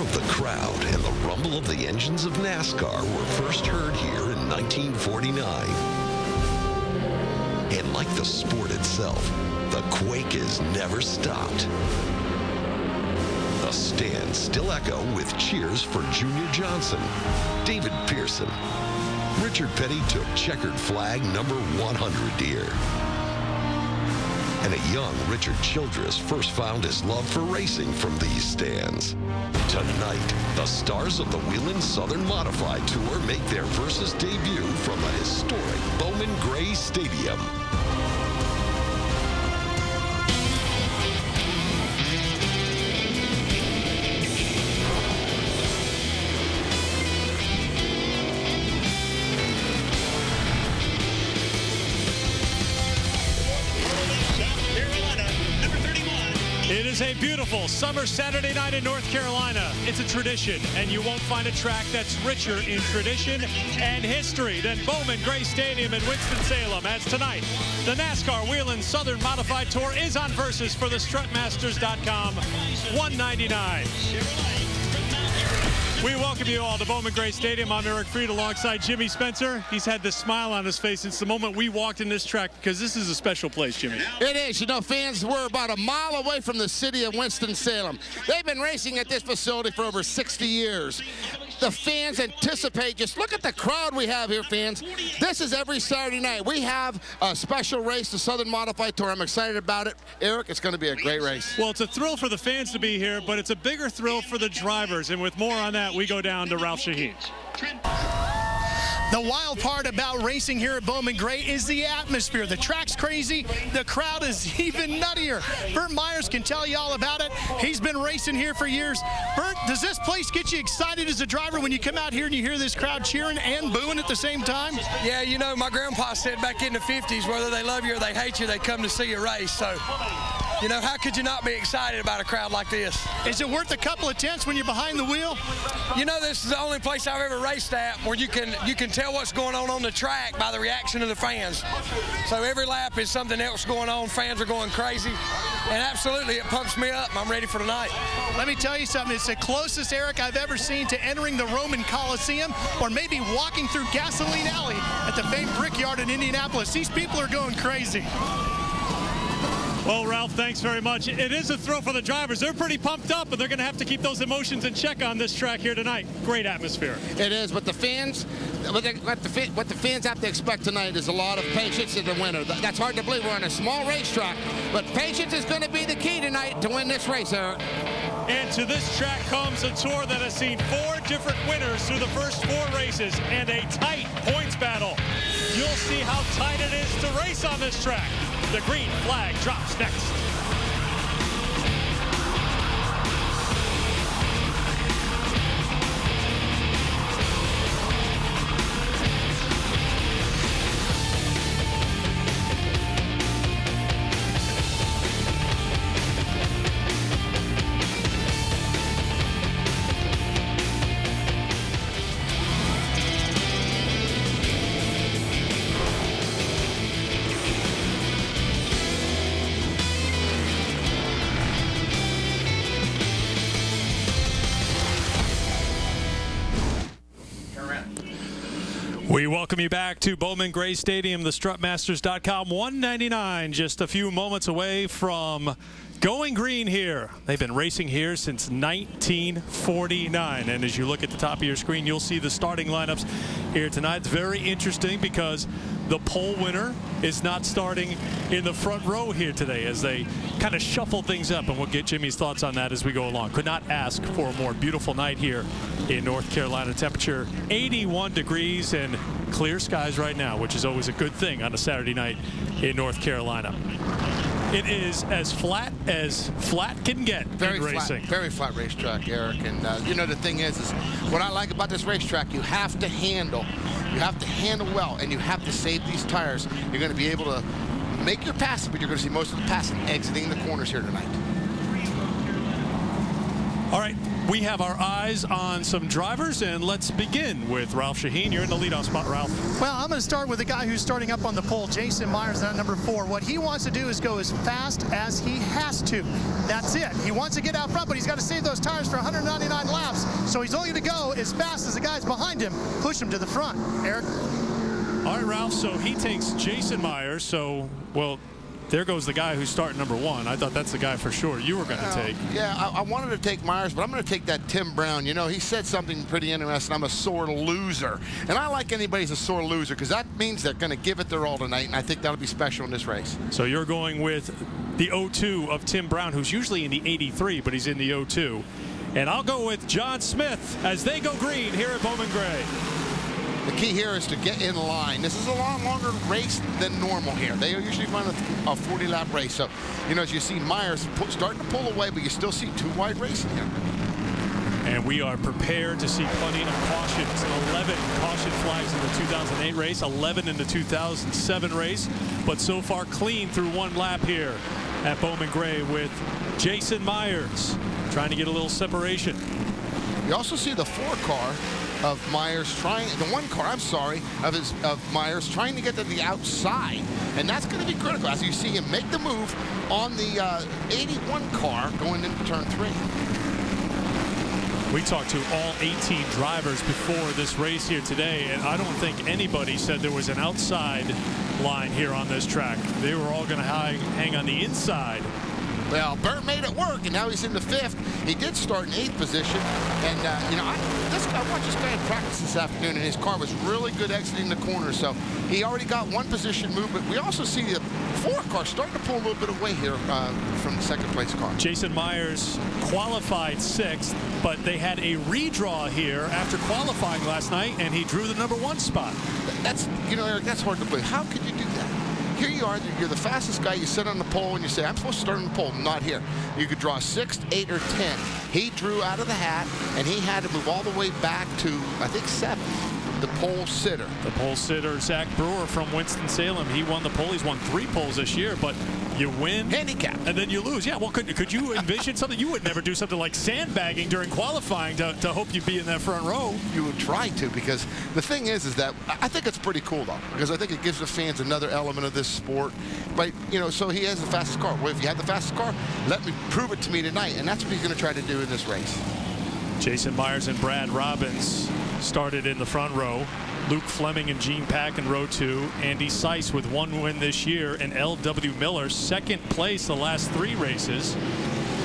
of the crowd and the rumble of the engines of NASCAR were first heard here in 1949. And like the sport itself, the quake has never stopped. The stands still echo with cheers for Junior Johnson, David Pearson. Richard Petty took checkered flag number 100 here. And a young Richard Childress first found his love for racing from these stands. Tonight, the stars of the Whelen Southern Modified Tour make their Versus debut from the historic Bowman Gray Stadium. It is a beautiful summer Saturday night in North Carolina. It's a tradition, and you won't find a track that's richer in tradition and history than Bowman Gray Stadium in Winston-Salem, as tonight, the NASCAR Whelen Southern Modified Tour is on Versus for the strutmasters.com 199. We welcome you all to Bowman Gray Stadium. I'm Eric Freed alongside Jimmy Spencer. He's had this smile on his face since the moment we walked in this track, because this is a special place, Jimmy. It is. You know, fans, we're about a mile away from the city of Winston-Salem. They've been racing at this facility for over 60 years. The fans anticipate. Just look at the crowd we have here, fans. This is every Saturday night. We have a special race, the Southern Modified Tour. I'm excited about it. Eric, it's going to be a great race. Well, it's a thrill for the fans to be here, but it's a bigger thrill for the drivers. And with more on that, we go down to Ralph Shaheen. The wild part about racing here at Bowman Gray is the atmosphere. The track's crazy. The crowd is even nuttier. Bert Myers can tell you all about it. He's been racing here for years. Bert, does this place get you excited as a driver when you come out here and you hear this crowd cheering and booing at the same time? Yeah, you know, my grandpa said back in the 50s, whether they love you or they hate you, they come to see you race. So, you know, how could you not be excited about a crowd like this? Is it worth a couple of tenths when you're behind the wheel? You know, this is the only place I've ever raced at where you can tell what's going on the track by the reaction of the fans. So every lap is something else going on. Fans are going crazy. And absolutely, it pumps me up. I'm ready for tonight. Let me tell you something. It's the closest, Eric, I've ever seen to entering the Roman Coliseum or maybe walking through Gasoline Alley at the famed Brickyard in Indianapolis. These people are going crazy. Well, Ralph, thanks very much. It is a thrill for the drivers. They're pretty pumped up, but they're going to have to keep those emotions in check on this track here tonight. Great atmosphere. It is, but the fans, what the fans have to expect tonight is a lot of patience in the winter. That's hard to believe. We're on a small racetrack, but patience is going to be the key tonight to win this race, Eric. And to this track comes a tour that has seen 4 different winners through the first 4 races and a tight points battle. You'll see how tight it is to race on this track. The green flag drops next. We welcome you back to Bowman Gray Stadium, the strutmasters.com 199, just a few moments away from going green here. They've been racing here since 1949, and as you look at the top of your screen, you'll see the starting lineups here tonight. It's very interesting because the pole winner is not starting in the front row here today as they kind of shuffle things up, and we'll get Jimmy's thoughts on that as we go along. Could not ask for a more beautiful night here in North Carolina. Temperature 81 degrees and clear skies right now, which is always a good thing on a Saturday night in North Carolina. It is as flat can get in racing. Very flat racetrack, Eric. And you know, the thing is what I like about this racetrack, you have to handle well, and you have to save these tires. You're going to be able to make your passing, but you're going to see most of the passing exiting the corners here tonight. All right, we have our eyes on some drivers, and let's begin with Ralph Shaheen. You're in the leadoff spot, Ralph. Well, I'm going to start with the guy who's starting up on the pole, Jason Myers, at number 4. What he wants to do is go as fast as he has to. That's it. He wants to get out front, but he's got to save those tires for 199 laps. So he's only going to go as fast as the guys behind him push him to the front. Eric? All right, Ralph, so he takes Jason Myers. So, well, there goes the guy who's starting number 1. I thought that's the guy for sure you were going to take. Yeah, I wanted to take Myers, but I'm going to take that Tim Brown. You know, he said something pretty interesting. I'm a sore loser. And I like anybody's a sore loser because that means they're going to give it their all tonight, and I think that'll be special in this race. So you're going with the 02 of Tim Brown, who's usually in the 83, but he's in the 02. And I'll go with John Smith as they go green here at Bowman Gray. The key here is to get in line. This is a longer race than normal here. They usually run a 40-lap race. So, you know, as you see Myers starting to pull away, but you still see 2 wide racing here. And we are prepared to see plenty of cautions. 11 caution flags in the 2008 race, 11 in the 2007 race. But so far clean through 1 lap here at Bowman Gray with Jason Myers trying to get a little separation. You also see the 4 car of Myers trying, the 1 car, I'm sorry, of Myers trying to get to the outside. And that's going to be critical as you see him make the move on the 81 car going into turn 3. We talked to all 18 drivers before this race here today, and I don't think anybody said there was an outside line here on this track. They were all going to hang on the inside. Well, Burt made it work, and now he's in the 5th. He did start in 8th position, and you know, I watched this guy in practice this afternoon, and his car was really good exiting the corner. So he already got 1 position movement. We also see the 4 car starting to pull a little bit away here from the 2nd place car. Jason Myers qualified 6th, but they had a redraw here after qualifying last night, and he drew the number 1 spot. That's, you know, Eric, that's hard to believe. How could you do that? Here you are, you're the fastest guy, you sit on the pole and you say, I'm supposed to start on the pole. Not here. You could draw 6th, 8th, or 10th. He drew out of the hat, and he had to move all the way back to, I think, 7th. The pole sitter. The pole sitter, Zach Brewer from Winston-Salem. He won the pole. He's won 3 poles this year, but you win. Handicap. And then you lose. Yeah, well, could you envision something? You would never do something like sandbagging during qualifying to hope you'd be in that front row. You would try to, because the thing is that I think it's pretty cool, though, because I think it gives the fans another element of this sport. But, you know, so he has the fastest car. Well, if you have the fastest car, let me prove it to me tonight. And that's what he's going to try to do in this race. Jason Myers and Brad Robbins started in the front row. Luke Fleming and Gene Pack in row 2. Andy Seiss with 1 win this year, and L.W. Miller 2nd place the last 3 races,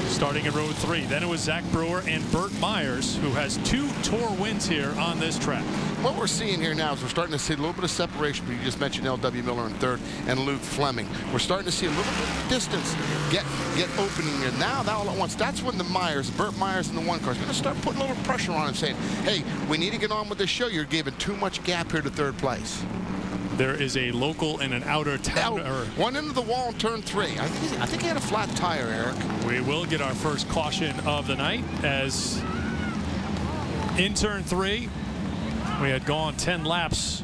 starting in row 3. Then it was Zach Brewer and Burt Myers, who has 2 tour wins here on this track. What we're seeing here now is we're starting to see a little bit of separation. You just mentioned L.W. Miller in 3rd and Luke Fleming. We're starting to see a little bit of distance get opening here. Now all at once, that's when the Burt Myers in the 1 car is going to start putting a little pressure on him, saying, hey, we need to get on with this show. You're giving too much gap here to 3rd place. There is a local and an outer town. One into the wall in turn 3. I think he had a flat tire, Eric. We will get our first caution of the night, as in turn 3, we had gone 10 laps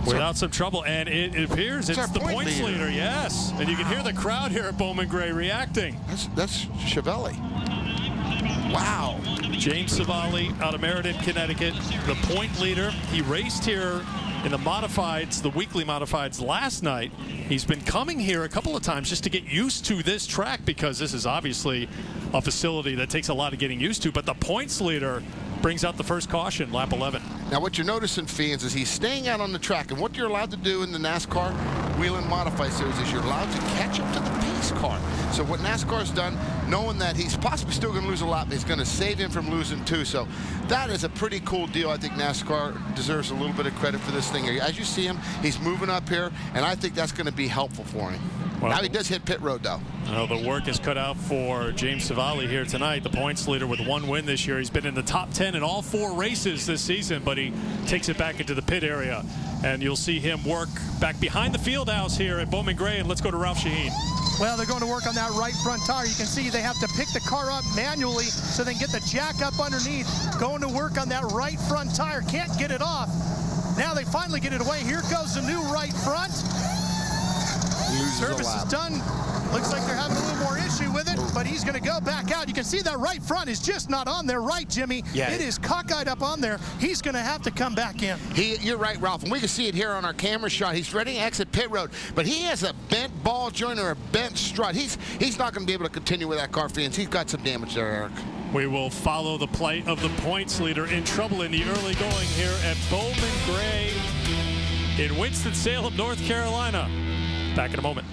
without some trouble, and it appears it's the points leader. Yes, and you can hear the crowd here at Bowman Gray reacting. That's Chiavelli. Wow. James Savali out of Meriden, Connecticut, the point leader. He raced here in the modifieds, the weekly modifieds last night. He's been coming here a couple of times just to get used to this track, because this is obviously a facility that takes a lot of getting used to. But the points leader brings out the first caution, lap 11. Now what you're noticing, fans, is he's staying out on the track, and what you're allowed to do in the NASCAR Whelen Modified Series is you're allowed to catch up to the pace car. So what NASCAR's done, knowing that he's possibly still going to lose a lap, is going to save him from losing 2. So that is a pretty cool deal. I think NASCAR deserves a little bit of credit for this thing. As you see him, he's moving up here, and I think that's going to be helpful for him. Well, now he does hit pit road, though. Well, the work is cut out for James Savali here tonight, the points leader with 1 win this year. He's been in the top 10 in all 4 races this season, but he takes it back into the pit area. And you'll see him work back behind the field house here at Bowman Gray. And let's go to Ralph Shaheen. Well, they're going to work on that right front tire. You can see they have to pick the car up manually so they can get the jack up underneath. Going to work on that right front tire. Can't get it off. Now they finally get it away. Here goes the new right front. Service is done. Looks like they're having a little more issue with it, but he's going to go back out. You can see that right front is just not on there right, Jimmy. Yeah. It is cockeyed up on there. He's going to have to come back in. You're right, Ralph, and we can see it here on our camera shot. He's ready to exit pit road, but he has a bent ball joint or a bent strut. He's not going to be able to continue with that car, fans. He's got some damage there, Eric. We will follow the plight of the points leader in trouble in the early going here at Bowman Gray in Winston-Salem, North Carolina. Back in a moment.